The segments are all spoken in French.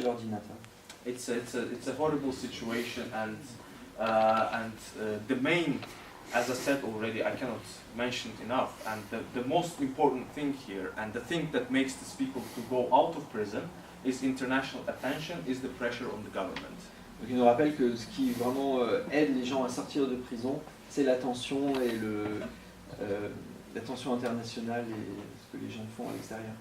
l'ordinateur. It's a horrible situation, and the main, as I said already, I cannot mention it enough, and the most important thing here, and the thing that makes these people to go out of prison, is international attention, is the pressure on the government. Donc il nous rappelle que ce qui vraiment aide les gens à sortir de prison, c'est l'attention et l'attention internationale et ce que les gens font à l'extérieur.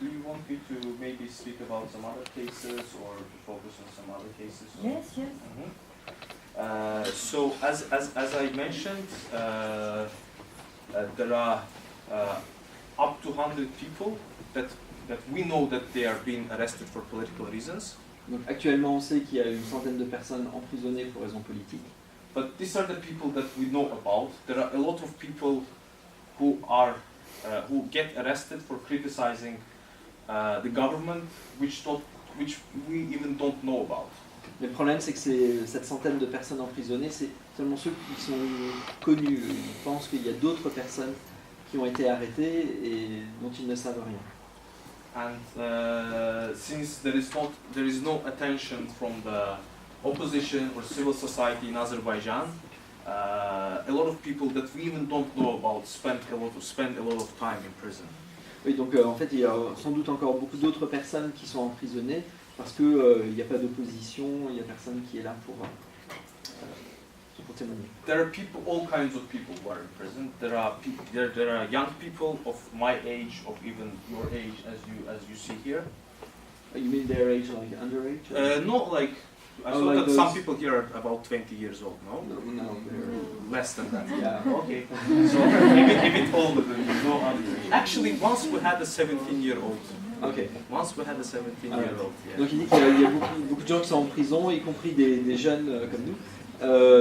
Do you want me to maybe speak about some other cases or to focus on some other cases? Yes, yes. Mm-hmm. So as I mentioned, there are up to 100 people that we know that they are being arrested for political reasons. Donc actuellement on sait qu'il y a une centaine de personnes emprisonnées pour raisons politiques. But these are the people that we know about. There are a lot of people who get arrested for criticizing the government, which we even don't know about. Mais le problème, c'est que cette centaine de personnes emprisonnées, c'est seulement ceux qui sont connus. Ils pensent qu'il y a d'autres personnes qui ont été arrêtées et dont ils ne savent rien. And since there is no attention from the opposition or civil society in Azerbaijan, a lot of people that we even don't know about spend a lot of time in prison. Oui, donc en fait, il y a sans doute encore beaucoup d'autres personnes qui sont emprisonnées parce que il n'y a pas d'opposition, il n'y a personne qui est là pour témoigner. There are people, all kinds of people who are in prison. There are young people of my age, of even your age, as you see here. You mean their age, like underage? Not like. I saw like that some people here are about 20 years old, no? No, they're Less than that. Yeah. Okay. So a bit older than you, no underage. Actually, once we had a 17-year-old. Okay. Once we had a 17-year-old. Yeah. Donc il dit qu'il y a beaucoup de gens qui sont en prison, y compris des jeunes comme nous,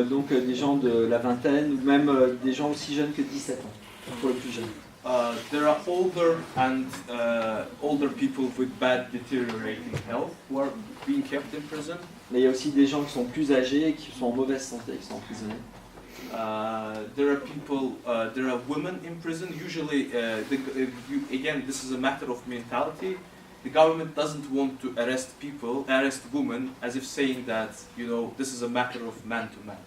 donc des gens de la vingtaine ou même des gens aussi jeunes que 17 ans, pour le plus jeune. There are older people with bad deteriorating health who are being kept in prison. Mais il y a aussi des gens qui sont plus âgés et qui sont en mauvaise santé, qui sont emprisonnés. There are women in prison. Usually, again, this is a matter of mentality. The government doesn't want to arrest women, as if saying that, this is a matter of man to man.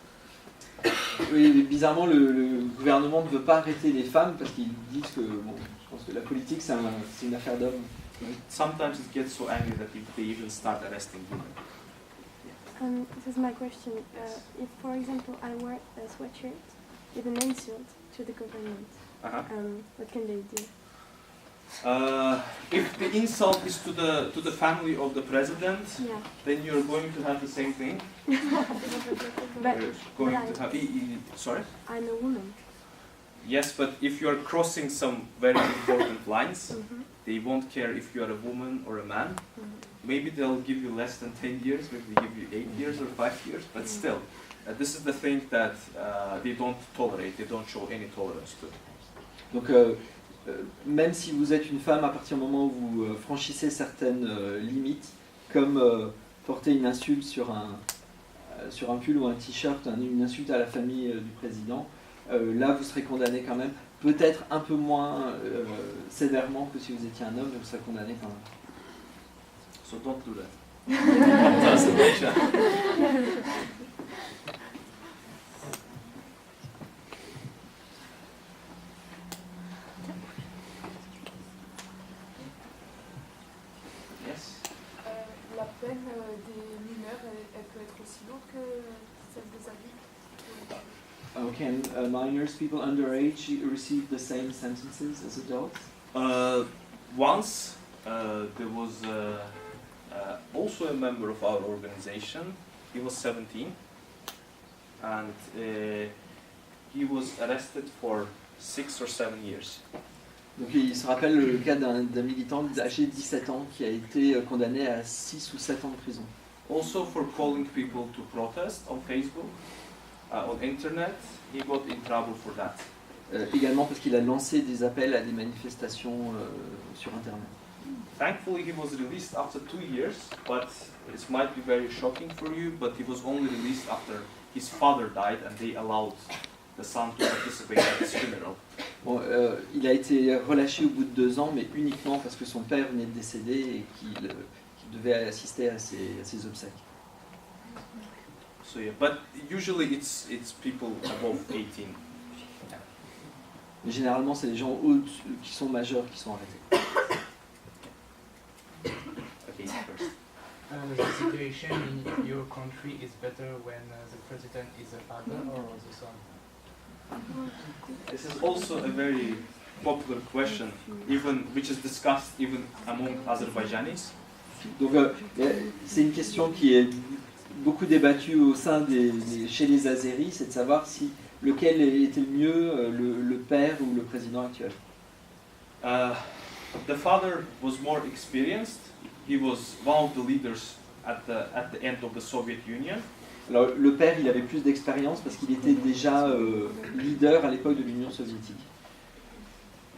Oui, bizarrement, le gouvernement ne veut pas arrêter les femmes parce qu'ils disent que, bon, je pense que la politique c'est une affaire d'hommes. Sometimes it gets so angry that they even start arresting women. This is my question. If, for example, I wear a sweatshirt with an insult to the government, what can they do? If the insult is to the family of the president, then you're going to have the same thing. Sorry? I'm a woman. Yes, but if you are crossing some very important lines, they won't care if you are a woman or a man. Maybe they'll give you less than 10 years, maybe they give you 8 years or 5 years, but still, this is the thing that they don't tolerate, they don't show any tolerance to. Donc, même si vous êtes une femme, à partir du moment où vous franchissez certaines limites, comme porter une insulte sur un pull ou un t-shirt, une insulte à la famille du président, là vous serez condamné quand même, peut-être un peu moins sévèrement que si vous étiez un homme, mais vous serez condamné quand même. So don't do that. That's the picture. La peine des mineurs, elle peut être aussi lourde que celle des adultes? Can minors, people underage, receive the same sentences as adults? Once there was also a member of our organization. He was 17, and he was arrested for 6 or 7 years. Donc il se rappelle le cas d'un militant âgé de 17 ans qui a été condamné à 6 ou 7 ans de prison. Also for calling people to protest on Facebook, on internet, he got in trouble for that. Également parce qu'il a lancé des appels à des manifestations sur internet. Thankfully he was released after 2 years, but it might be very shocking for you, but he was only released after his father died and they allowed the son to participate at his funeral. Bon, il a été relâché au bout de 2 ans, mais uniquement parce que son père venait de décéder et qu'il devait assister à ses obsèques. So yeah, but usually it's people above 18. Mais généralement, c'est les gens qui sont majeurs qui sont arrêtés. Okay, first. The situation in your country is better when the president is a father or the son? This is also a very popular question, even which is discussed even among Azerbaijanis. Donc, c'est une question qui est beaucoup débattue au sein chez les Azéris, c'est de savoir si lequel était le mieux, le père ou le président actuel. The father was more experienced. He was one of the leaders at the end of the Soviet Union. Alors, le père, il avait plus d'expérience parce qu'il était déjà leader à l'époque de l'Union soviétique.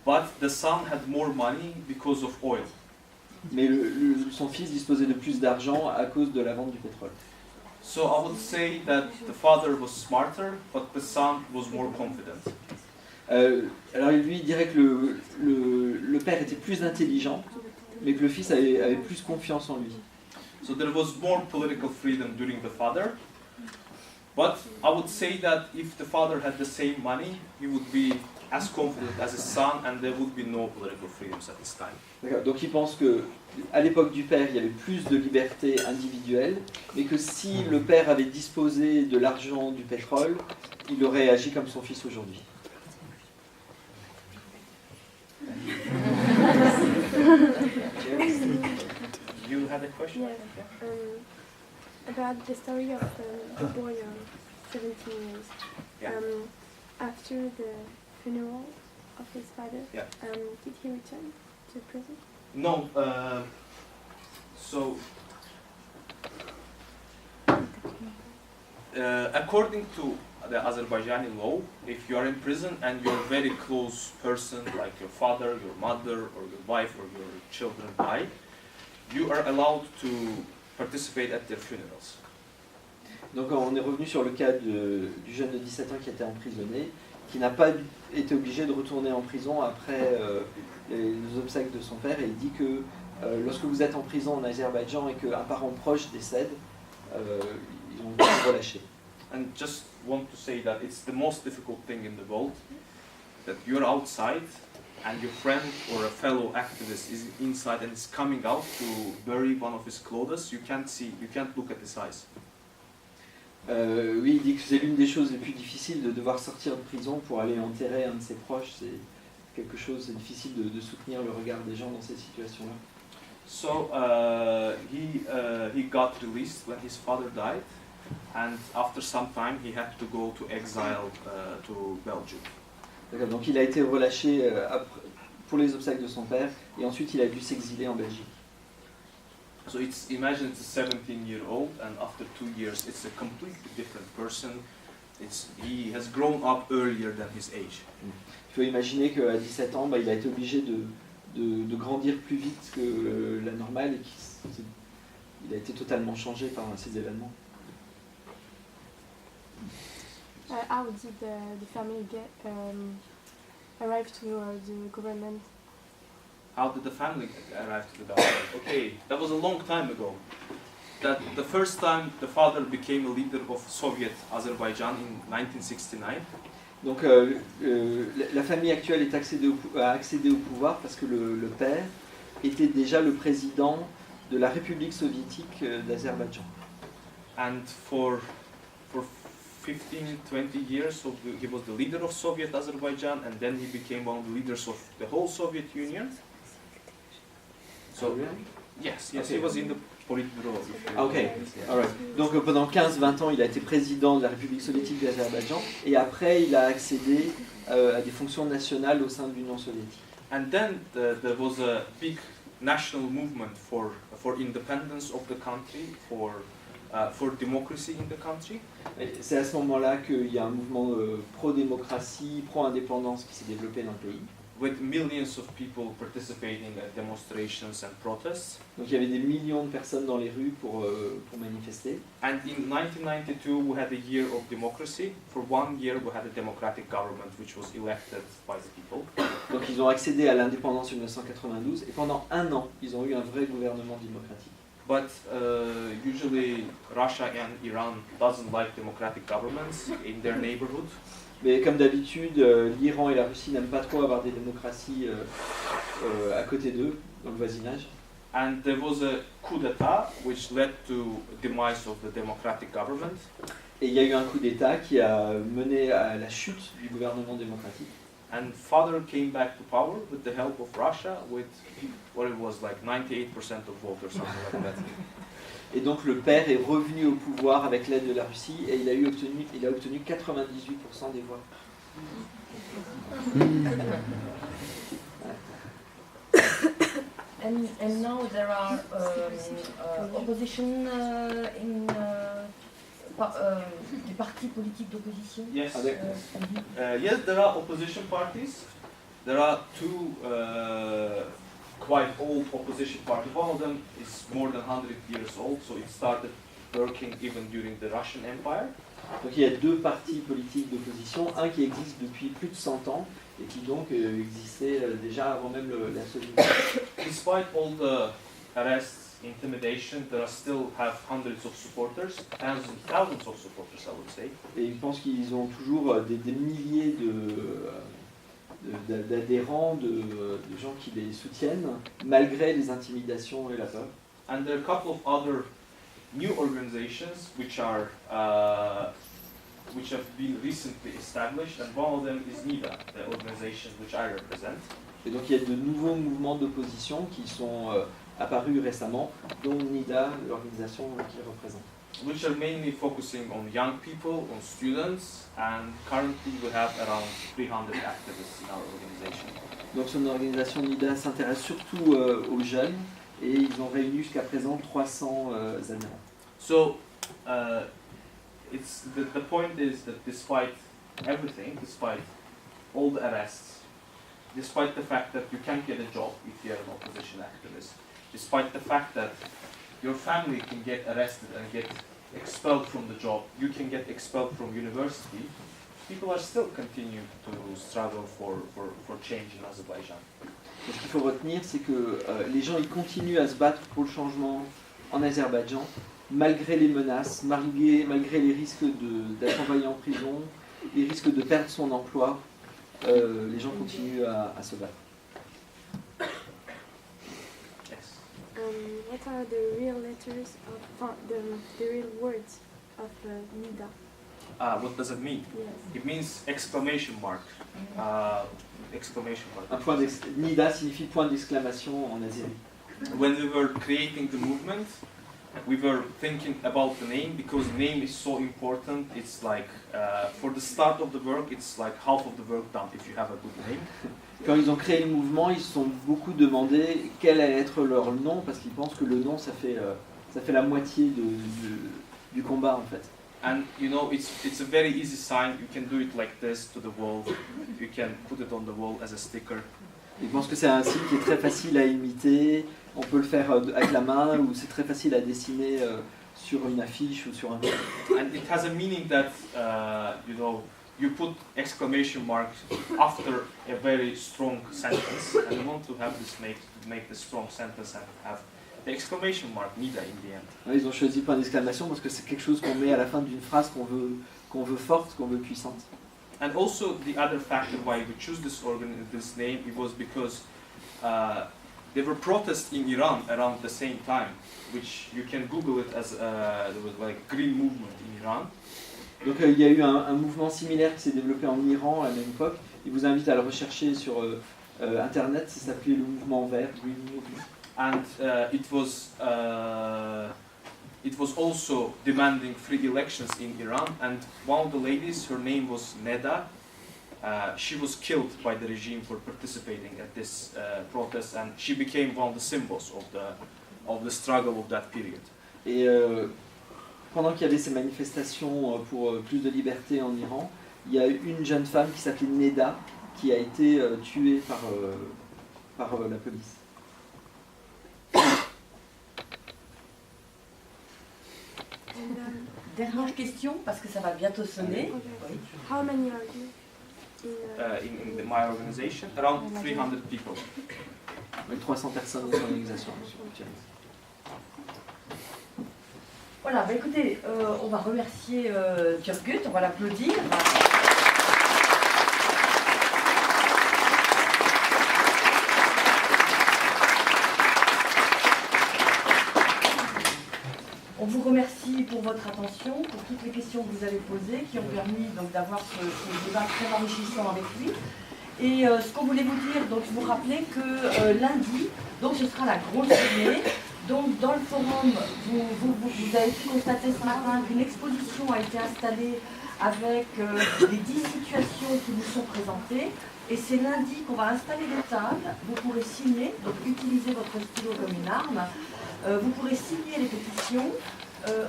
But the son had more money because of oil. Mais son fils disposait de plus d'argent à cause de la vente du pétrole. So I would say that the father was smarter, but the son was more confident. Alors lui, il dirait que le père était plus intelligent, mais que le fils avait plus confiance en lui. So there was more political freedom during the father. But I would say that if the father had the same money, he would be as confident as his son, and there would be no political freedoms at this time. D'accord. Donc il pense que à l'époque du père, il y avait plus de liberté individuelle, mais que si le père avait disposé de l'argent du pétrole, il aurait agi comme son fils aujourd'hui. You had a question? Yes. About the story of the boy of 17 years. Yeah. After the funeral of his father, Yeah. Did he return to prison? No. So, according to the Azerbaijani law, if you are in prison and you're a very close person, like your father, your mother, or your wife, or your children die, you are allowed to participate at their funerals. Donc on est revenu sur le cas du jeune de 17 ans qui était emprisonné, qui n'a pas été obligé de retourner en prison après les obsèques de son père, et il dit que lorsque vous êtes en prison en Azerbaïdjan et qu'un parent proche décède, ils ont été relâchés. And just want to say that it's the most difficult thing in the world, that you're outside and your friend or a fellow activist is inside and is coming out to bury one of his clothes. You can't look at his eyes. Oui, il dit que c'est l'une des choses les plus difficiles de devoir sortir de prison pour aller enterrer un de ses proches. C'est quelque chose, c'est difficile de soutenir le regard des gens dans cette situation-là. So he got released when his father died, and after some time he had to go to exile to Belgium. D'accord, donc il a été relâché pour les obsèques de son père, et ensuite il a dû s'exiler en Belgique. So imagine it's a 17-year-old, and after 2 years it's a completely different person. He has grown up earlier than his age. Il faut imaginer qu'à 17 ans, il a été obligé de grandir plus vite que la normale, et qu'il a été totalement changé par ces événements. How did the family arrive to the government? How did the family arrive to the government? Okay, that was a long time ago. That the first time the father became a leader of Soviet Azerbaijan in 1969. Donc la famille actuelle a accédé au pouvoir parce que le père était déjà le président de la République soviétique d'Azerbaïdjan. And for 15-20 years, so he was the leader of Soviet Azerbaijan, and then he became one of the leaders of the whole Soviet Union. So yes, okay. He was in the Politburo. Okay, all right. Donc pendant 15-20 ans, il a été président de la République soviétique d'Azerbaïdjan, et après il a accédé à des fonctions nationales au sein de l'Union soviétique. And then there was a big national movement for independence of the country, for democracy in the country. C'est à ce moment-là qu'il y a un mouvement pro-démocratie, pro-indépendance qui s'est développé dans le pays. with millions of people participating at demonstrations and protests. Donc il y avait des millions de personnes dans les rues pour manifester. And in 1992 we had a year of democracy. For 1 year we had a democratic government which was elected by the people. Donc ils ont accédé à l'indépendance en 1992 et pendant 1 an, ils ont eu un vrai gouvernement démocratique. But usually Russia and Iran doesn't like democratic governments in their neighborhood. Mais comme d'habitude, l'Iran et la Russie n'aiment pas trop avoir des démocraties à côté d'eux, dans le voisinage. And there was a coup d'etat which led to demise of the democratic government. Et il y a eu un coup d'État qui a mené à la chute du gouvernement démocratique. And father came back to power with the help of Russia with what it was like 98% of votes or something like that. Et donc le père est revenu au pouvoir avec l'aide de la Russie et il a obtenu 98% des voix. And now there are opposition in des partis politiques d'opposition. Yes. Yes, there are opposition parties. There are 2 quite old opposition parties. One of them is more than 100 years old, so it started working even during the Russian Empire. Donc il y a 2 partis politiques d'opposition, un qui existe depuis plus de 100 ans et qui donc existait déjà avant même la Soviétique. Despite all the arrests, intimidation, there are still have hundreds of supporters, thousands of supporters, I would say. Et ils pensent qu'ils ont toujours des milliers d'adhérents, de gens qui les soutiennent, malgré les intimidations et la peur. And there are a couple of other new organizations which have been recently established, and one of them is NIDA, the organization which I represent. Et donc il y a de nouveaux mouvements d'opposition qui sont apparus récemment, dont NIDA, l'organisation qui les représente. Which are mainly focusing on young people, on students, and currently we have around 300 activists in our organization. Donc son organisation NIDA s'intéresse surtout aux jeunes et ils ont réuni jusqu'à présent 300 adhérents. So it's the point is that despite everything, despite all the arrests, despite the fact that you can't get a job if you're an opposition activist, despite the fact that your family can get arrested and get expelled from the job, you can get expelled from university, people are still continuing to struggle for change in Azerbaijan. Ce qu'il faut retenir, c'est que les gens ils continuent à se battre pour le changement en Azerbaïdjan, malgré les menaces, malgré les risques d'être envoyé en prison, les risques de perdre son emploi, les gens continuent à se battre. What are the real letters of the real words of NIDA? What does it mean? Yes. It means exclamation mark. Exclamation mark. NIDA signifie point d'exclamation en azéri. When we were creating the movement, we were thinking about the name because name is so important. It's like for the start of the work, it's like half of the work done if you have a good name. Quand ils ont créé le mouvement, ils se sont beaucoup demandé quel allait être leur nom parce qu'ils pensent que le nom ça fait la moitié du combat en fait. And you know, it's a very easy sign. You can do it like this to the wall. You can put it on the wall as a sticker. Ils pensent que c'est un signe qui est très facile à imiter. On peut le faire avec la main ou c'est très facile à dessiner sur une affiche ou sur un mur. And it has a meaning that you know, you put exclamation marks after a very strong sentence, and you want to have this make the strong sentence and have the exclamation mark NIDA in the end. Ils ont choisi point d'exclamation parce que c'est quelque chose qu'on met à la fin d'une phrase qu'on veut forte, qu'on veut puissante. And also the other factor why we choose this name, it was because there were protests in Iran around the same time, which you can Google it as there was like green movement in Iran. Donc il y a eu un mouvement similaire qui s'est développé en Iran à la même époque. Il vous invite à le rechercher sur internet, ça s'appelait le mouvement vert, Green Movement. And it was also demanding free elections in Iran, and one of the ladies, her name was Neda, she was killed by the regime for participating at this protest, and she became one of the symbols of the struggle of that period. Et pendant qu'il y avait ces manifestations pour plus de liberté en Iran, il y a une jeune femme qui s'appelait Neda qui a été tué par la police. Dernière question, parce que ça va bientôt sonner. Oui. How many are you In my organization, around 300 people. 300 personnes dans l'organisation. Voilà, bah écoutez, on va remercier Turgut, on va l'applaudir. On vous remercie pour votre attention, pour toutes les questions que vous avez posées, qui ont permis donc d'avoir ce débat très enrichissant avec lui. Et ce qu'on voulait vous dire, donc je vous rappelais que lundi, donc ce sera la grosse journée. Donc dans le forum, vous avez pu constater ce matin qu'une exposition a été installée avec les 10 situations qui vous sont présentées. Et c'est lundi qu'on va installer des tables. Vous pourrez signer, donc utiliser votre stylo comme une arme. Vous pourrez signer les pétitions,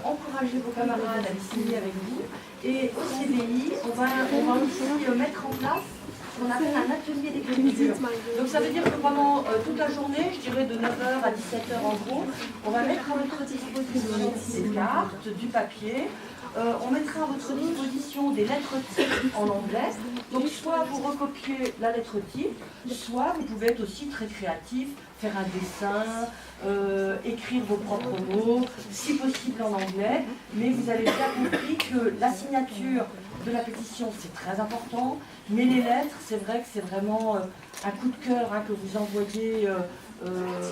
encourager vos camarades à les signer avec vous. Et au CDI, on va aussi mettre en place ce qu'on appelle un atelier d'écriture. Donc ça veut dire que pendant toute la journée, je dirais de 9h à 17h en gros, on va mettre à votre disposition des cartes, du papier. On mettra à votre disposition des lettres types en anglais. Donc soit vous recopiez la lettre type, soit vous pouvez être aussi très créatif, faire un dessin, écrire vos propres mots, si possible en anglais. Mais vous avez bien compris que la signature de la pétition, c'est très important. Mais les lettres, c'est vrai que c'est vraiment un coup de cœur que vous envoyez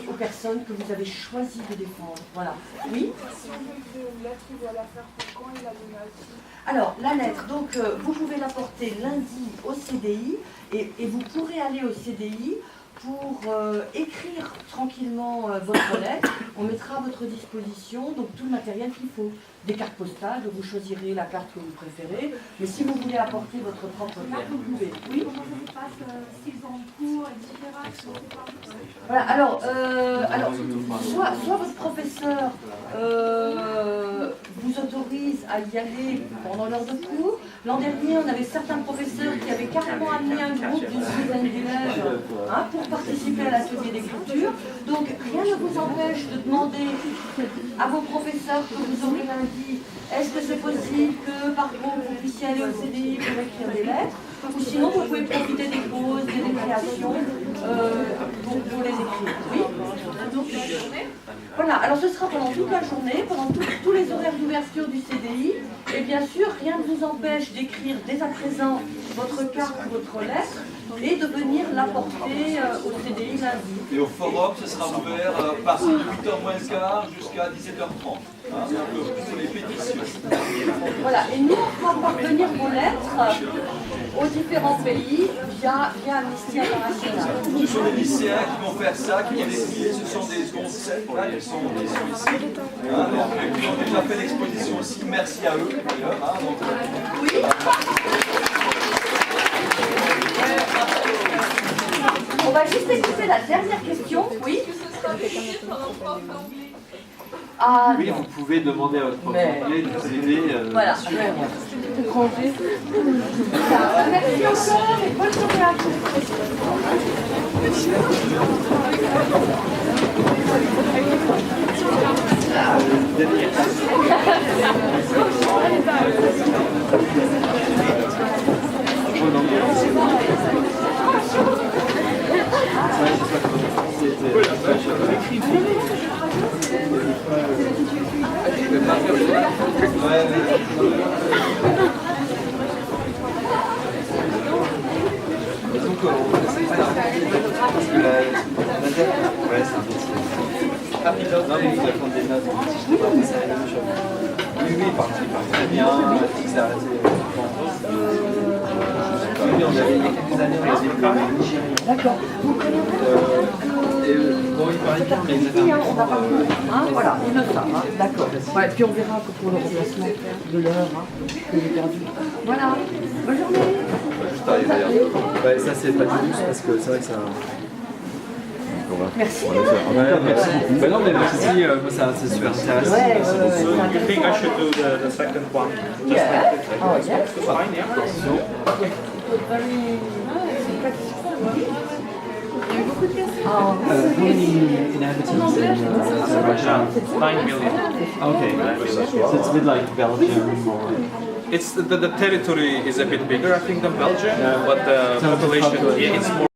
aux personnes que vous avez choisi de défendre. Voilà. Oui ? Si on veut une lettre, il doit la faire pour quand et la donner à qui ? Alors, la lettre, donc vous pouvez la porter lundi au CDI et vous pourrez aller au CDI pour écrire tranquillement votre lettre. On mettra à votre disposition donc tout le matériel qu'il faut. Des cartes postales, donc vous choisirez la carte que vous préférez. Mais si vous voulez apporter votre propre carte, vous pouvez. Oui. Comment ça se passe s'ils ont cours, etc. Voilà, alors soit votre professeur vous autorise à y aller pendant l'heure de cours. L'an dernier, on avait certains professeurs qui avaient carrément amené un groupe d'une dizaine d'élèves pour participer à l'atelier d'écriture. Donc rien ne vous empêche de demander à vos professeurs que vous aurez lundi, est-ce que c'est possible que par contre vous puissiez aller au CDI pour écrire des lettres, ou sinon vous pouvez profiter des pauses, des récréations pour les écrire. Oui. Voilà, alors ce sera pendant toute la journée, pendant tous les horaires d'ouverture du CDI, et bien sûr rien ne vous empêche d'écrire dès à présent votre carte ou votre lettre et de venir l'apporter au CDI lundi. Et au forum, ce sera ouvert à partir de 8h moins le quart jusqu'à 17h30. Pour les pétitions. Voilà, et nous on fera parvenir vos lettres aux différents pays via Amnesty International. Ce sont des lycéens qui vont faire ça, qui vont les signer, ce sont des secondes 7, là, ils sont ici. Ils ont déjà fait l'exposition aussi, merci à eux d'ailleurs. Oui. On va juste écouter la dernière question. Oui. Est-ce que ce sera payé par un prof d'anglais ? Ah, Oui, vous pouvez demander à votre prof d'anglais de vous aider. Voilà. Merci encore et bonne journée à vous. Oui, très bien. Oui, on avait il y a quelques années, on avait le Nigeria. D'accord. Vous connaissez bon, il parlait bien, mais il on va parler. Voilà, il le savent. D'accord. Ouais, puis on verra que pour le remplacement de l'heure que j'ai perdu. Voilà. Bonne journée. Juste arrivé d'ailleurs. Ouais, ça c'est pas du luxe parce que c'est vrai que ça. Merci. Ouais, merci beaucoup. Bah non, mais merci, c'est super intéressant. You think I should do the second one? Yeah. Oh, yes. Fine, yeah. Very How many inhabitants in Azerbaijan? 9 million. Okay, so it's a bit like Belgium or... It's the territory is a bit bigger, I think, than Belgium, but the population, yeah, it's more.